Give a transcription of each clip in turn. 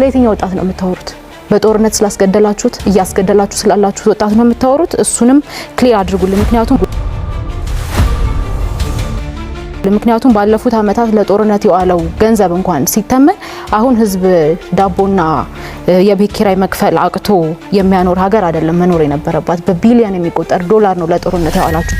ስለየትኛው ወጣት ነው የምታወሩት? በጦርነት ስላስገደላችሁት እያስገደላችሁ ስላላችሁት ወጣት ነው የምታወሩት? እሱንም ክሊር አድርጉልን። ምክንያቱም ባለፉት አመታት ለጦርነት የዋለው ገንዘብ እንኳን ሲተመን አሁን ህዝብ ዳቦና የቤት ኪራይ መክፈል አቅቶ የሚያኖር ሀገር አይደለም መኖር የነበረባት። በቢሊዮን የሚቆጠር ዶላር ነው ለጦርነት ያዋላችሁ።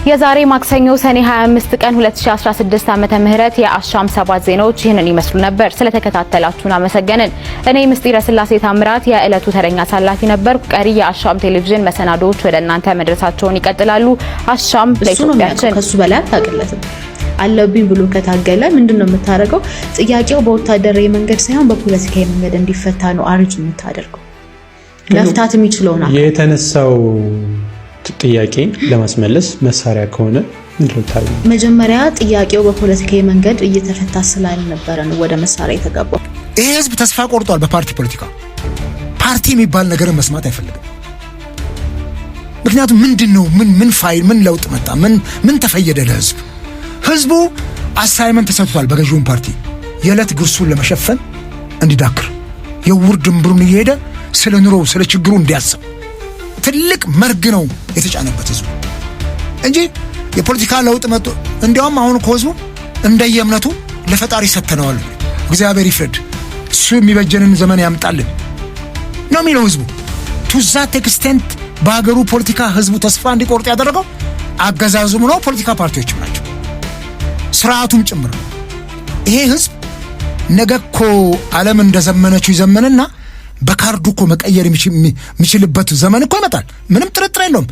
የዛሬ ማክሰኞ ሰኔ 25 ቀን 2016 ዓመተ ምህረት የአሻም 7 ዜናዎች ይህንን ይመስሉ ነበር። ስለተከታተላችሁን አመሰገንን። እኔ ምስጢረ ስላሴ ታምራት የዕለቱ ተረኛ ሳላፊ ነበርኩ። ቀሪ የአሻም ቴሌቪዥን መሰናዶዎች ወደ እናንተ መድረሳቸውን ይቀጥላሉ። አሻም ለኢትዮጵያችን ከሱ በላይ አታውቅለትም። አለብኝ ብሎ ከታገለ ምንድነው የምታደርገው? ጥያቄው በወታደራዊ መንገድ ሳይሆን በፖለቲካዊ መንገድ እንዲፈታ ነው አርጅ የምታደርገው። ለፍታት የሚችለውና የተነሳው ጥያቄ ለማስመለስ መሳሪያ ከሆነ እንድልታል። መጀመሪያ ጥያቄው በፖለቲካዊ መንገድ እየተፈታ ስላልነበረ ነው ወደ መሳሪያ የተገባው። ይሄ ህዝብ ተስፋ ቆርጧል በፓርቲ ፖለቲካ። ፓርቲ የሚባል ነገር መስማት አይፈልግም። ምክንያቱም ምንድነው ምን ፋይል ምን ለውጥ መጣ ምን ተፈየደ ለህዝብ? ህዝቡ አሳይመንት ተሰጥቷል በገዢው ፓርቲ የዕለት ጉርሱን ለመሸፈን እንዲዳክር የውር ድንብሩን እየሄደ ስለ ኑሮው ስለ ችግሩ እንዲያስብ ትልቅ መርግ ነው የተጫነበት ህዝቡ እንጂ የፖለቲካ ለውጥ መጥቶ እንዲያውም አሁን ህዝቡ እንደየእምነቱ ለፈጣሪ ሰተነዋል። እግዚአብሔር ይፍረድ፣ እሱ የሚበጀንን ዘመን ያምጣልን ነው የሚለው ህዝቡ። ቱ ዛት ኤክስቴንት በሀገሩ ፖለቲካ ህዝቡ ተስፋ እንዲቆርጥ ያደረገው አገዛዙም ነው ፖለቲካ ፓርቲዎችም ናቸው፣ ስርዓቱም ጭምር ነው። ይሄ ህዝብ ነገኮ ዓለም እንደዘመነችው ይዘመንና በካርዱ እኮ መቀየር የሚችልበት ዘመን እኮ ይመጣል። ምንም ጥርጥር የለውም።